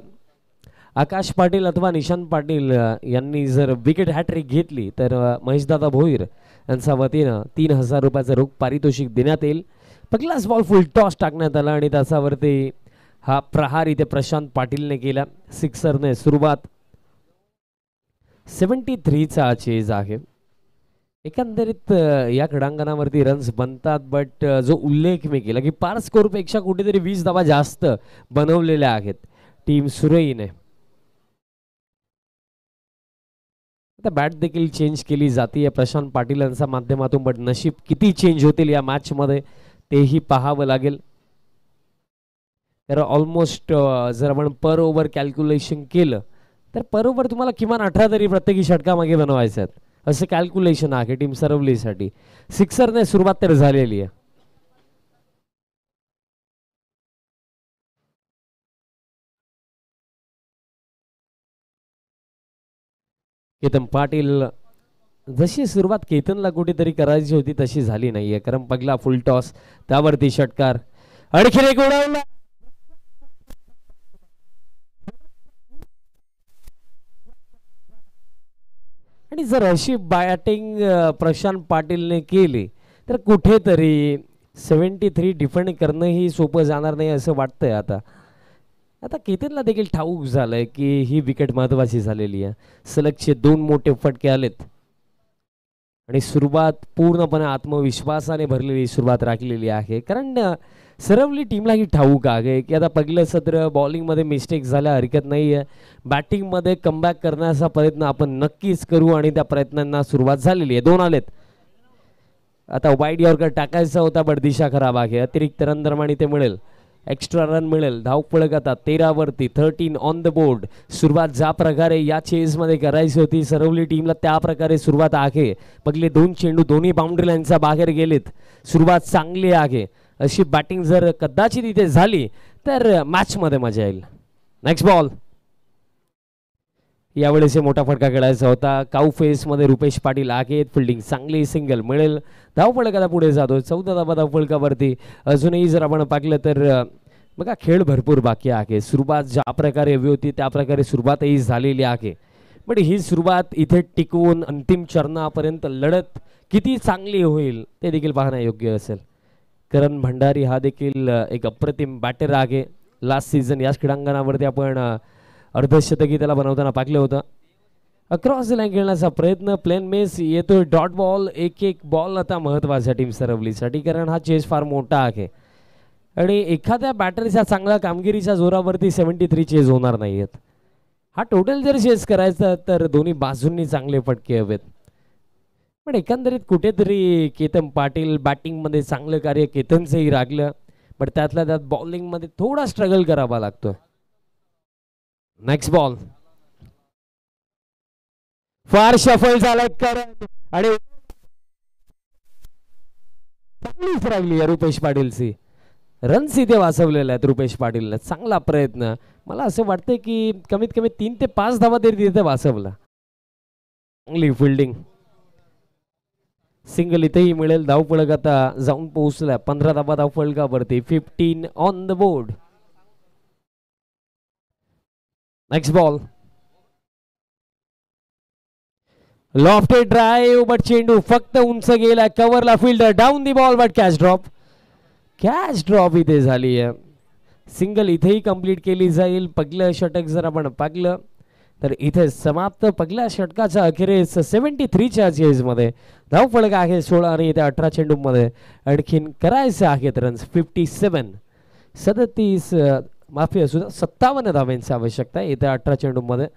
आकाश पाटील अथवा निशांत पाटील यांनी जर विकेट हॅट्रिक घेतली तर महेशदादा भोईर यांच्या वतीनं 3000 रुपयाचं रोख पारितोषिक देण्यात येईल. पहिलाच बॉल फुल टॉस टाकण्यात आला आणि त्याच्यावरती हा प्रहार इथे प्रशांत पाटीलने केला. सिक्सरने सुरुवात. 73चा चेज आहे. एकंदरीत या क्रीडांगणावरती रन्स बनतात, बट जो उल्लेख मी केला की पार स्कोरपेक्षा कुठेतरी 20 धावा जास्त बनवलेल्या आहेत टीम सुरईने. आता बॅट देखील चेंज केली जाते प्रशांत पाटील यांच्या माध्यमातून, बट नशीब किती चेंज होतील या मॅच मध्ये तेही पाहावं लागेल. तर ऑलमोस्ट जर आपण पर ओव्हर कॅल्क्युलेशन केलं तर पर ओव्हर तुम्हाला किमान 18 तरी प्रत्येकी षटकामागे बनवायचे आहेत, असं कॅल्क्युलेशन आहे टीम सरवलीसाठी. सिक्सरने सुरुवात तर झालेली आहे. केतन पाटील, जशी सुरुवात केतनला कुठेतरी करायची होती तशी झाली नाहीये, कारण पहिला फुल टॉस त्यावरती षटकार आणखीन एक उडवला. आणि जर अशी बॅटिंग प्रशांत पाटीलने केली तर कुठेतरी 73 डिफेंड करणं ही सोपं जाणार नाही असं वाटतंय. आता केतनला देखील ठाऊक झालंय की ही विकेट महत्वाची झालेली आहे. सलगचे 2 मोठे फटके आलेत आणि सुरुवात पूर्णपणे आत्मविश्वासाने भरलेली सुरुवात राखलेली आहे, कारण सरवली टीमला ही ठाऊक आहे की आता पहिलं सत्र बॉलिंगमध्ये मिस्टेक झाल्या हरकत नाही आहे, बॅटिंगमध्ये कमबॅक करण्याचा प्रयत्न आपण नक्कीच करू आणि त्या प्रयत्नांना सुरुवात झालेली आहे. 2 आलेत. आता वाईड यॉर्कर टाकायचा होता, बट दिशा खराब आहे. अतिरिक्त रन दरम्यान इथे मिळेल, एक्स्ट्रा रन मिळेल. धावफलक आता 13 वरती, 13 ऑन द बोर्ड. सुरुवात ज्या प्रकारे या चेजमध्ये करायची होती सरवली टीमला त्या प्रकारे सुरुवात आहे. पहिले 2 चेंडू दोन्ही बाउंड्री लाईनच्या बाहेर गेलेत. सुरुवात चांगली आहे. अशी बॅटिंग जर कदाचित इथे झाली तर मॅच मध्ये मजा येईल. नेक्स्ट बॉल यावेळेस मोठा फटका खेळायचा होता. काऊ फेसमध्ये रुपेश पाटील आहेत. फिल्डिंग चांगली, सिंगल मिळेल. धावफलकाला पुढे जातो 14 धावा धावफलकावरती. अजूनही जर आपण पाहिलं तर बघा खेळ भरपूर बाकी आहे. सुरुवात ज्या प्रकारे हवी होती त्या प्रकारे सुरुवातही झालेली आहे. पण ही सुरुवात इथे टिकवून अंतिम चरणापर्यंत लढत किती चांगली होईल ते देखील पाहणं योग्य असेल. करण भंडारी हा देखील एक अप्रतिम बॅटर आहे. लास्ट सीझन याच क्रीडांगणावरती आपण अर्धशतकी त्याला बनवताना पाहिलं होतं. अक्रॉस द लाईन खेळण्याचा प्रयत्न, प्लेन मेस येतोय, डॉट बॉल. एक एक बॉल आता महत्वाचा टीम सरवलीसाठी, कारण हा चेस फार मोठा आहे आणि एखाद्या बॅटरीच्या चांगल्या कामगिरीच्या जोरावरती 73 चेस होणार नाहीयेत. हा टोटल जर चेस करायचा तर दोन्ही बाजूंनी चांगले फटके हवेत. पण एकंदरीत कुठेतरी केतन पाटील बॅटिंगमध्ये चांगलं कार्य केतनचंही राखलं, पण त्यातल्या त्यात बॉलिंगमध्ये थोडा स्ट्रगल करावा लागतोय. नेक्स्ट बॉल फार शफल झालाय करण आणि चांगलीच राहिली रुपेश पाटीलची. रन्स इथे वाचवलेले आहेत रुपेश पाटीलने. चांगला प्रयत्न. मला असं वाटतंय की कमीत कमी 3 ते 5 धावा तरी तिथे वाचवला. चांगली फिल्डिंग. सिंगल इथेही मिळेल. धावफलक आता जाऊन पोहोचला 15 धावा धावफलकावरती. 15 on the board. Next ball lofted drive, but चेंडू फक्त उंच गेला. कव्हरला fielder down the ball, but catch drop. Catch drop इथे झाली आहे. सिंगल इथेही कंप्लीट केली जाईल. पहिलं षटक जर आपण पाहिलं तर इथे समाप्त. पहिल्या षटकाच्या अखेरीस 73च्या चेजमध्ये धावफलक आहे 16 आणि इथे 18 चेंडूमध्ये आणखीन करायचे आहेत रन्स 57. 37 माफी असू द्या 57 धावांची आवश्यकता आहे. इथे 18 चेंडूमध्ये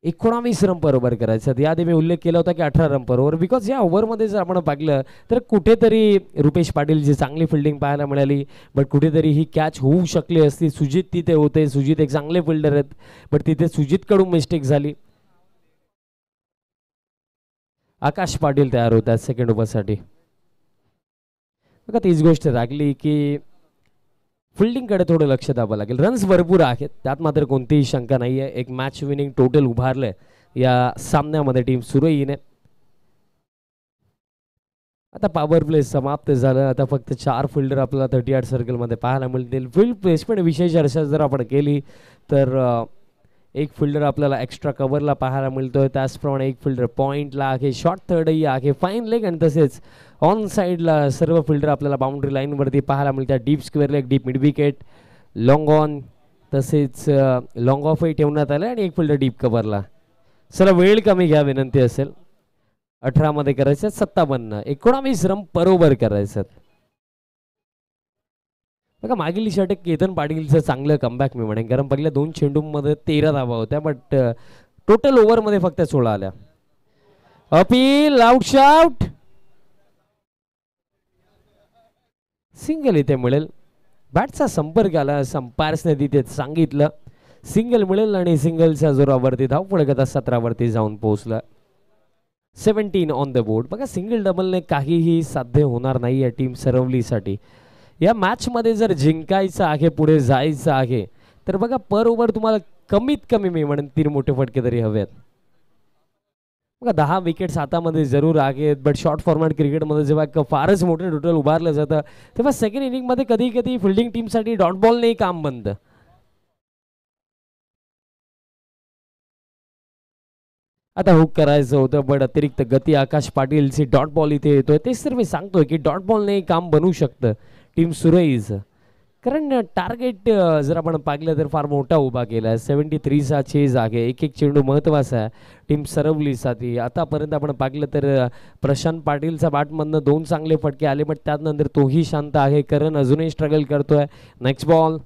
19 रन बरोबर करायचं. याआधी मी उल्लेख केला होता की 18 रन पर ओव्हर, बिकॉज या ओव्हरमध्ये जर आपण पाहिलं तर कुठेतरी रुपेश पाटीलची चांगली फिल्डिंग पाहायला मिळाली, बट कुठेतरी ही कॅच होऊ शकली असती. सुजित तिथे होते. सुजित एक चांगले फिल्डर आहेत, बट तिथे सुजितकडून मिस्टेक झाली. आकाश पाटील तयार होतात सेकंड ओव्हरसाठी. बघा तीच गोष्ट राखली की फिल्डिंगकडे थोडं लक्ष द्यावं लागेल. रन्स भरपूर आहेत, त्यात मात्र कोणतीही शंका नाही आहे. एक मॅच विनिंग टोटल उभारलंय या सामन्यामध्ये टीम सुरईने. आता पॉवर प्ले समाप्त झालं. आता फक्त 4 फिल्डर आपल्याला 38 सर्कलमध्ये पाहायला मिळतील. फील्ड प्लेसमेंट विषयी चर्चा जर आपण केली तर एक फिल्डर आपल्याला एक्स्ट्रा कव्हरला पाहायला मिळतोय. त्याचप्रमाणे एक फिल्डर पॉईंटला आहे, शॉर्ट थर्डही आहे, फाईन लेग आणि तसेच ऑन साईडला सर्व फिल्डर आपल्याला बाउंड्री लाईनवरती पाहायला मिळतात. Deep square leg, deep mid wicket, long on तसेच लॉंग ऑफही ठेवण्यात आलं आणि एक फिल्डर डीप कव्हरला. चला वेळ कमी घ्या विनंती असेल. 18 मध्ये करायचं 57, 19 रन बरोबर करायचं. बघा मागील षटक केतन पाटीलचं चांगलं कमबॅक मी म्हणेन, कारण पहिल्या 2 चेंडूंमध्ये 13 धावा होत्या, बट टोटल ओव्हरमध्ये फक्त 16 आल्या. अपील आउट शॉट, सिंगल इथे मिळेल. बॅटचा संपर्क आला, अंपायर्सने तिथे सांगितलं सिंगल मिळेल आणि सिंगलच्या जोरावरती धावफलक आता 17 वरती जाऊन पोहोचला. 17 ऑन द बोर्ड. बघा सिंगल डबलने काहीही साध्य होणार नाही या टीम सरवलीसाठी. या मॅच मध्ये जर जिंकायचं आहे, पुढे जायचं आहे, तर बघा पर ओव्हर तुम्हाला कमीत कमी मी म्हणेन 3 मोठे फटके तरी हवेत. बघा 10 विकेट्स हातामध्ये जरूर आहेत, बट शॉर्ट फॉर्मॅट क्रिकेटमध्ये जेव्हा फारच मोठं टोटल उभारलं जातं तेव्हा सेकंड इनिंगमध्ये कधी कधी फिल्डिंग टीमसाठी डॉट बॉलनेही काम बनतं. आता हुक करायचं होतं, बट अतिरिक्त गती आकाश पाटीलची डॉट बॉल इथे येतोय. तेच तर मी सांगतोय की डॉट बॉलने काम बनवू शकतं टीम सुरईचं, कारण टार्गेट जर आपण पाहिलं तर फार मोठा उभा केला आहे. 73चा चेज आहे. एक एक चेंडू महत्त्वाचा आहे टीम सरवलीसाठी. आतापर्यंत आपण पाहिलं तर प्रशांत पाटीलचा बॅटमधनं 2 चांगले फटके आले, बट त्यानंतर तोही शांत आहे. करण अजूनही स्ट्रगल करतोय. Next ball.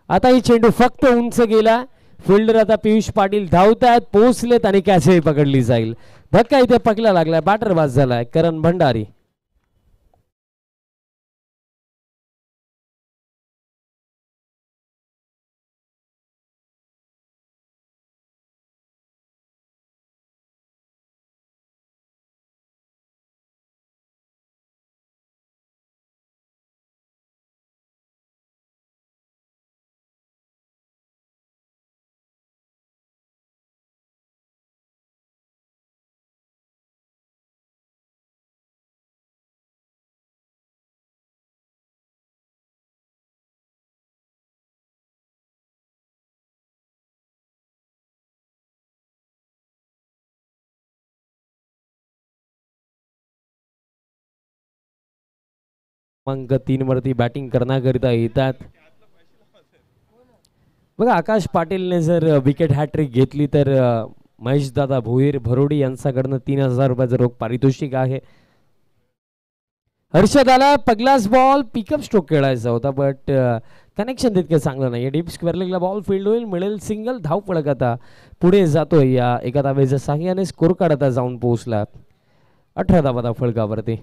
आता ही चेंडू फक्त उंच गेला. फिल्डर आता पियुष पाटील धावतायत, पोहोचलेत आणि कॅचही पकडली जाईल. धक्का इथे पकडला लागलाय, बॅटर बाद झालाय करण भंडारी. क्रमांक 3 वरती बॅटिंग करण्याकरिता येतात. बघा आकाश पाटीलने जर विकेट हॅट्रिक घेतली तर महेशदादा भोईर भरोडी यांच्याकडनं 3000 रुपयाचं रोख पारितोषिक आहे. हर्षदाला पगलास बॉल पिकअप स्ट्रोक खेळायचा होता बट कनेक्शन तितकं चांगलं नाही. डीप स्क्वेअर लेगला बॉल फील्ड होईल, मिळेल सिंगल. धाव फलक आता पुढे जातोय या एका धावेच्या साह्याने. स्कोर कार्ड आता जाऊन पोहोचला 18 धावा फलकावरती.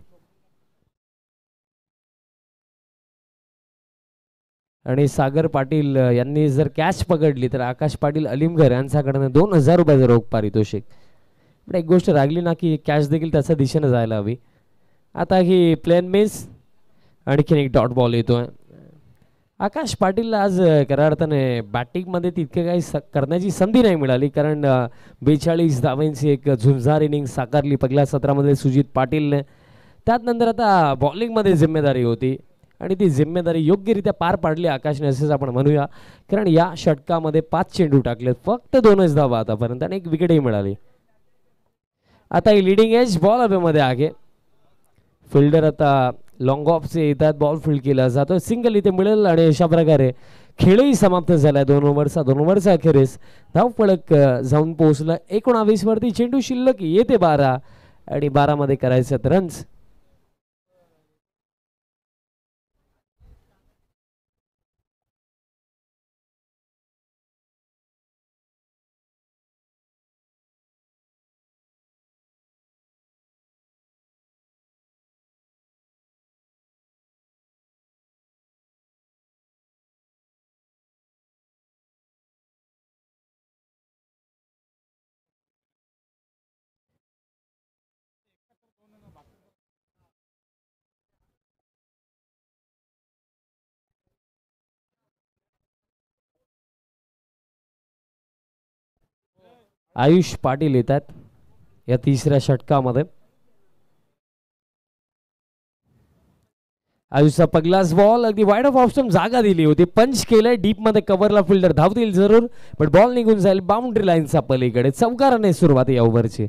आणि सागर पाटील यांनी जर कॅच पकडली तर आकाश पाटील अलिमगर यांच्याकडनं 2000 रुपयाचं रोख पारितोषिक. पण एक गोष्ट रागली ना की कॅच देखील त्याच्या दिशेने जायला हवी. आता ही प्लेन मिस, आणखीन एक डॉट बॉल येतोय. आकाश पाटीलला आज खऱ्या अर्थाने बॅटिंगमध्ये तितके काही करण्याची संधी नाही मिळाली, कारण 42 धावांची एक झुंजार इनिंग साकारली पहिल्या सत्रामध्ये सुजित पाटीलने. त्यानंतर आता बॉलिंगमध्ये जिम्मेदारी होती आणि ती जिम्मेदारी योग्यरित्या पार पाडली आकाशने असेच आपण म्हणूया, कारण या षटकामध्ये 5 चेंडू टाकलेत, फक्त 2च धावा आतापर्यंत आणि एक विकेटही मिळाली. आता ही लिडिंग एज बॉल हवेमध्ये आहे. फिल्डर आता लॉंग ऑफचे येतात, बॉल फील्ड केला जातो, सिंगल इथे मिळेल आणि अशा प्रकारे खेळही समाप्त झाला. 2 ओव्हरचा अखेरीस धाव फलक जाऊन पोहोचला 19 वरती. चेंडू शिल्लक येते 12 आणि 12 मध्ये करायचे रन्स. आयुष पाटील येतात या तिसऱ्या षटकामध्ये. आयुषचा पगलास बॉल अगदी वाईड ऑफ ऑप्शन जागा दिली होती, पंच केलंय डीप मध्ये. कव्हरला फिल्डर धावतील जरूर, पण बॉल निघून जाईल बाउंड्री लाईनचा पलीकडे. चौकाराने सुरुवात या ओव्हरची.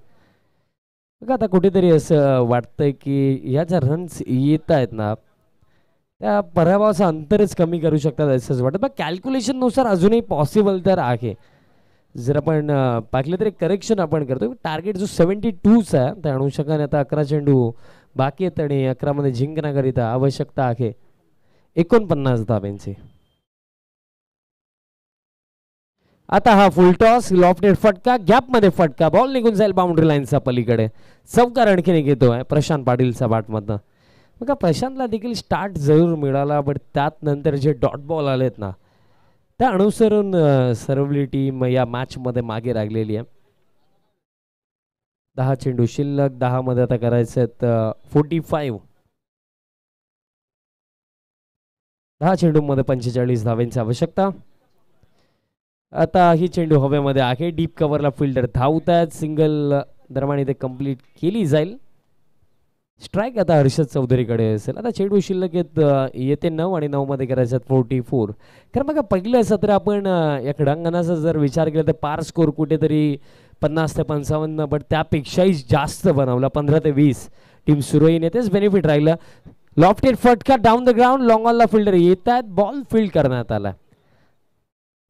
बघा आता कुठेतरी असं वाटतंय की या ज्या रन्स येत आहेत ना त्या पराभवाचं अंतरच कमी करू शकतात असंच वाटतं. बघा कॅल्क्युलेशन नुसार अजूनही पॉसिबल तर आहे. जर आपण पाहिलं तर एक करेक्शन आपण करतो. टार्गेट जो 72चा आहे त्या अनुषंगाने आता 11 चेंडू बाकी आहेत आणि 11 मध्ये जिंकण्याकरिता आवश्यकता आहे 49 धाब्यांची. आता हा फुल टॉस, लॉफ्टेड फटका, गॅप मध्ये फटका, बॉल निघून जाईल बाउंड्री लाईनचा पलीकडे. चौकार आणखीन एक येतोय प्रशांत पाटीलचा बॅटमधनं. बघा प्रशांतला देखील स्टार्ट जरूर मिळाला, बट त्यात नंतर जे डॉट बॉल आलेत ना त्या अनुसरून सर्वली टीम या मॅच मध्ये मागे राहिलेली आहे. 10 चेंडू शिल्लक, 10 मध्ये आता करायचे आहेत 45. 10 चेंडू मध्ये 45 धावांची आवश्यकता. आता ही चेंडू हवेमध्ये आहे, डीप कव्हरला फिल्डर धावत आहेत, सिंगल दरम्यान इथे कंप्लीट केली जाईल. स्ट्राईक आता हर्षद चौधरीकडे असेल. आता चेंडू शिल्लक येते 9 आणि 9 मध्ये करायचं 44. कारण बघा पहिलं सत्र आपण या क्रीडांगणाचा जर विचार केला तर पार स्कोर कुठेतरी 50 ते 55, बट त्यापेक्षाही जास्त बनवला 15 ते 20. टीम सुरळीने तेच बेनिफिट राहिलं. लॉफ्टेड फटका डाऊन द ग्राउंड, लॉंग ऑनला फिल्डर येत आहेत, बॉल फील्ड करण्यात आला,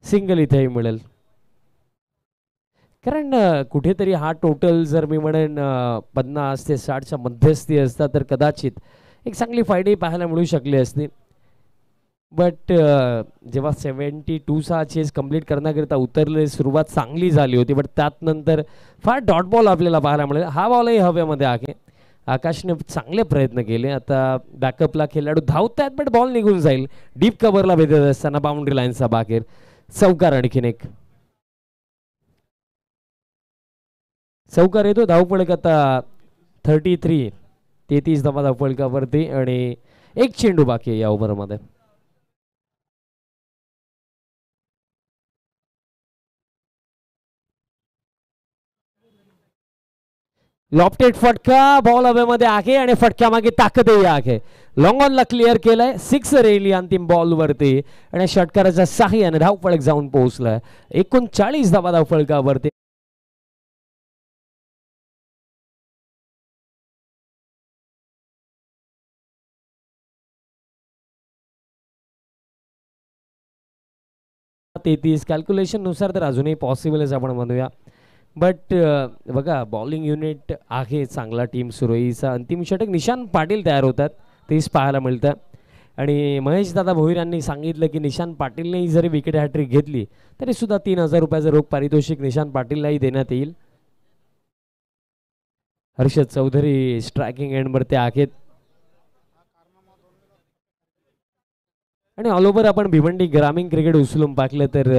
सिंगल इथेही मिळेल. कारण कुठेतरी हा टोटल जर मी म्हणेन 50 ते 60च्या मध्यस्थी असता तर कदाचित एक चांगली फायडे पाहायला मिळू शकली असती. बट जेव्हा 72चा चेस कंप्लीट करण्याकरिता उतरले सुरुवात चांगली झाली होती, बट त्यात नंतर फार डॉट बॉल आपल्याला पाहायला मिळेल. हा बॉलही हवेमध्ये आहे. आकाशने चांगले प्रयत्न केले. आता बॅकअपला खेळाडू धावत आहेत, बट बॉल निघून जाईल डीप कव्हरला भेटत असताना बाउंड्री लाईनचा बाहेर. चौकार आणखीन एक. चौकार येतो. धावफलक आता 33 धावा धावफलकावरती आणि एक चेंडू बाकी आहे या ओव्हरमध्ये. लॉफ्टेड फटका, बॉल हवेमध्ये आहे आणि फटक्या मागे ताकदही आहे. लॉंग ऑनला क्लिअर केलाय, 6 रेली अंतिम बॉल वरती आणि षटकाराच्या साह्याने धावफलक जाऊन पोहोचलाय 39 धावा धावफलकावरती. 33 कॅल्क्युलेशन नुसार तर अजूनही पॉसिबलच आपण म्हणूया. बट बघा बॉलिंग युनिट आहे चांगला टीम सुरईचा. अंतिम षटक निशान पाटील तयार होतात तेच पाहायला मिळतं. आणि महेश दादा भोईर यांनी सांगितलं की निशान पाटीलनेही जरी विकेट हॅट्रिक घेतली तरी सुद्धा 3,000 रुपयाचं रोख पारितोषिक निशान पाटीललाही देण्यात येईल. हर्षद चौधरी स्ट्रायकिंग एंडवरती आहेत. आणि ऑल ओव्हर आपण भिवंडी ग्रामीण क्रिकेट उचलून पाहिलं तर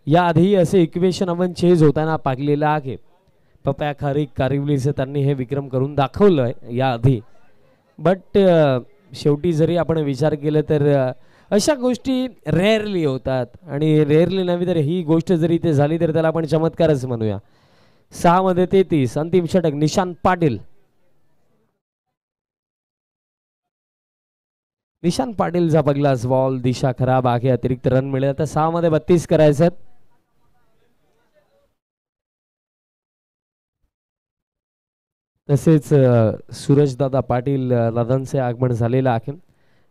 याआधी असे इक्वेशन आपण चेज होताना पाहिलेलं आहे. पप्या खारीक कारिवलीचे त्यांनी हे विक्रम करून दाखवलं आहे याआधी. बट शेवटी जरी आपण विचार केला तर अशा गोष्टी रेअरली होतात. आणि रेअरली नव्हे तर ही गोष्ट जरी इथे झाली तर त्याला आपण चमत्कारच म्हणूया. 6 मध्ये 33 अंतिम षटक निशांत पाटील. निशांत पाटीलचा पहिलाच बॉल दिशा खराब आहे. अतिरिक्त रन मिळेल. आता 6 मध्ये 32 करायचं. तसेच सूरजदादा पाटील दादांचे आगमन झालेलं आहे.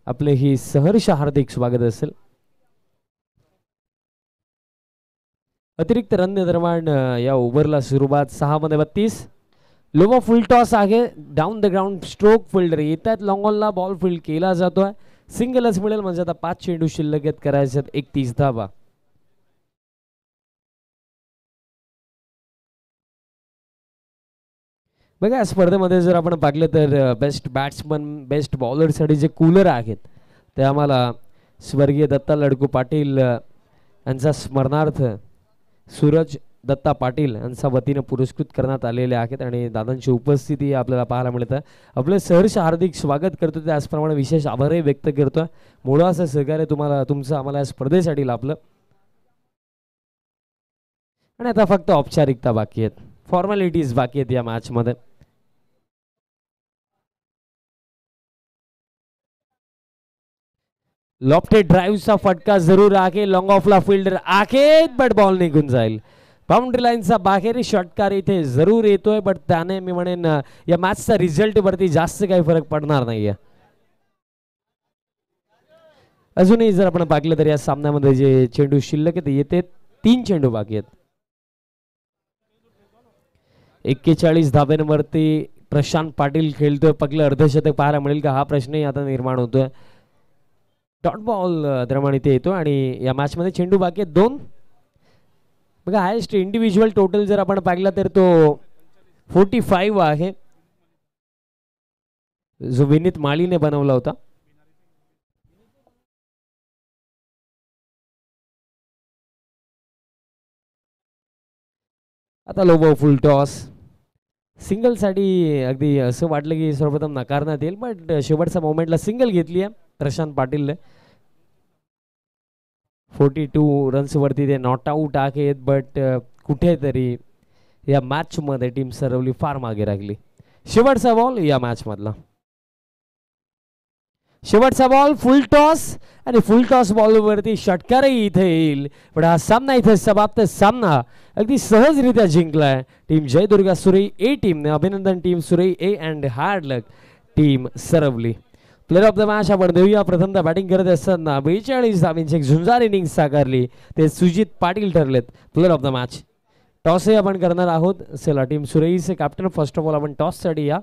आपले ही सहर्ष हार्दिक स्वागत असेल. अतिरिक्त रन दरम्यान या ओव्हरला सुरुवात 6 मध्ये 32. लोवा फुल टॉस आहे. Down the ground stroke fielder येतात. लॉंग ऑनला बॉल फील्ड केला जातोय. सिंगलच मिळेल म्हणजे आता 5 चेंडू शिल्लक करायचे. 31 धावा. बघा या स्पर्धेमध्ये जर आपण पाहिलं तर बेस्ट बॅट्समन बेस्ट बॉलरसाठी जे कूलर आहेत ते आम्हाला स्वर्गीय दत्ता लडकू पाटील यांचा स्मरणार्थ सूरज दत्ता पाटील यांच्या वतीनं पुरस्कृत करण्यात आलेले आहेत. आणि दादांची उपस्थिती आपल्याला पाहायला मिळतं. आपलं सहर्ष हार्दिक स्वागत करतो. त्याचप्रमाणे विशेष आभारही व्यक्त करतो. मोलाचं सहकार्य तुम्हाला तुमचं आम्हाला या स्पर्धेसाठी लाभलं. आणि आता फक्त औपचारिकता बाकी आहेत. फॉर्मॅलिटीज बाकी आहेत या मॅच मध्ये. लॉफ्टेड ड्राईव्हचा फटका जरूर आहे. लॉंग ऑफला फिल्डर आहे बट बॉल निघून जाईल. बाउंड्री लाईनचा बाहेर षटकार इथे जरूर येतोय. बट त्याने मी म्हणेन या मॅचचा रिझल्ट वरती जास्त काही फरक पडणार नाहीये. अजूनही जर आपण पाहिलं तर या सामन्यामध्ये जे चेंडू शिल्लक आहेत येते 3 चेंडू बाकी आहेत. 41 धाब्यांवरती प्रशांत पाटील खेळतोय. पहिलं अर्धशतक पाहायला मिळेल का हा प्रश्नही आता निर्माण होतोय. डॉट बॉल दरम्यान इथे येतो. आणि या मॅच मध्ये चेंडू बाकी आहेत 2. बघा हायेस्ट इंडिव्हिज्युअल टोटल जर आपण पाहिला तर तो 45 आहे जो विनीत माळीने बनवला होता. आता लो बॉल फुल टॉस. सिंगल साठी अगदी असं वाटलं की सर्वप्रथम नकारण्यात येईल. बट शेवटच्या मोमेंटला सिंगल घेतली आहे प्रशांत पाटीलने. 42 रन्स वरती ते नॉट आउट आहेत. बट कुठेतरी या मॅच मध्ये टीम सरवली फार मागे राहिली. शेवटचा बॉल या मॅच मधला. शेवटचा बॉल फुल टॉस. आणि फुल टॉस बॉल वरती षटकारही इथे येईल. पण हा सामना इथे समाप्त. सामना अगदी सहजरित्या जिंकलाय टीम जयदुर्गा सुरई ए टीमने. अभिनंदन team Surai A and hard luck team Sarvali. Player of the match आपण देऊया. प्रथमतः बॅटिंग करत असताना 42 धावांची एक झुंजार इनिंग साकारली ते सुजित पाटील ठरलेत प्लेअर ऑफ द मॅच. टॉसही आपण करणार आहोत. चला टीम सुरईचे कॅप्टन फर्स्ट ऑफ ऑल आपण टॉस साठी या.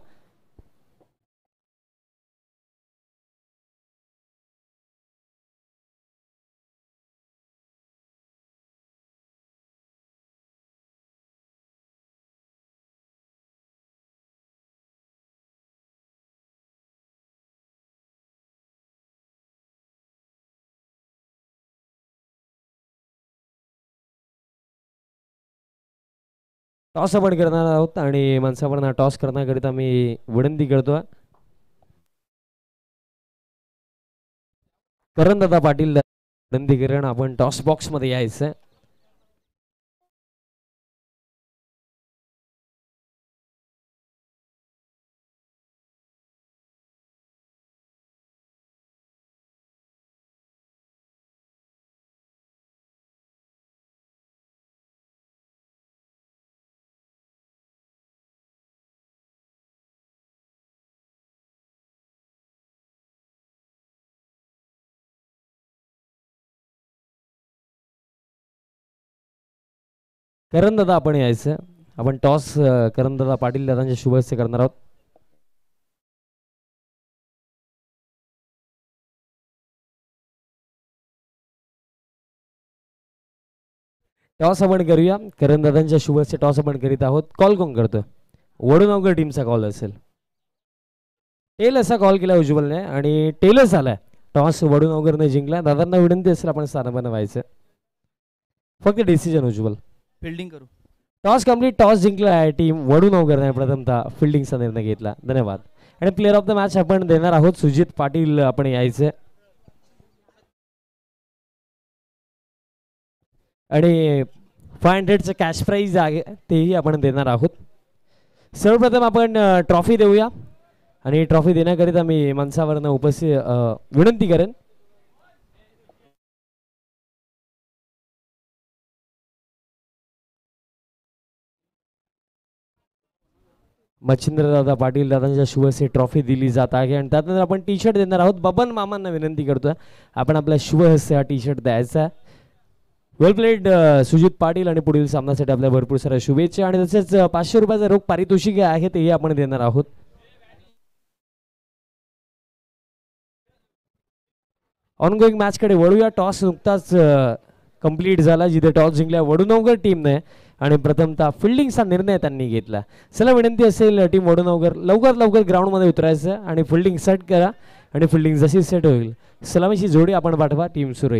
टॉस आपण करणार आहोत आणि माणसावर टॉस करण्याकरिता मी विनंती करतो. करण दादा पाटील विनंती करण आपण टॉस बॉक्स मध्ये यायचं. करण दादा आपण यायचं. आपण टॉस करण दादा पाटील दादांच्या शुभ हस्ते करणार आहोत. टॉस आपण करूया. करण दादांच्या शुभ हस्ते टॉस आपण करीत आहोत. कॉल कोण करतो? वडूनगर टीमचा कॉल असेल. टेल असा कॉल केला उज्ज्वलने आणि टेलच आलाय. टॉस वडूनगरने जिंकला. दादांना विनंती असेल आपण स्थान व्हायचं. फक्त डिसिजन उज्ज्वल. फिल्डिंग करू. Toss complete. टॉस जिंकला आहे टीम वडूनगरने. प्रथमतः फिल्डिंगचा निर्णय घेतला. धन्यवाद. आणि प्लेअर ऑफ द मॅच आपण देणार आहोत सुजित पाटील. आपण यायचं. आणि 500चं कॅश प्राईज आहे तेही आपण देणार आहोत. सर्वप्रथम आपण ट्रॉफी देऊया. आणि ट्रॉफी देण्याकरिता मी मंचावरनं उपस्थित विनंती करेन. मच्छिंद्रदादा पाटील दादांच्या शुभ हस्ते ट्रॉफी दिली जात आहे. आणि त्यानंतर आपण टी शर्ट देणार आहोत. बबन मामांना विनंती करतोय आपण आपल्या शुभ हस्ते हा टी शर्ट द्यायचा. वेल प्लेड सुजित पाटील. आणि पुढील सामन्यासाठी आपल्या भरपूर साऱ्या शुभेच्छा. आणि तसेच 500 रुपयाचं रोख पारितोषिक आहे तेही आपण देणार आहोत. ऑनगोईंग मॅचकडे वळूया. टॉस नुकताच कंप्लीट झाला जिथे टॉस जिंकल्या वडूनगर टीमने आणि प्रथमतः फिल्डिंगचा निर्णय त्यांनी घेतला. चला विनंती असेल टीम वडूनगर लवकर ग्राउंडमध्ये उतरायचं आणि फिल्डिंग सेट करा. आणि फिल्डिंग जशी सेट होईल सलामीची जोडी आपण पाठवा. टीम सुरू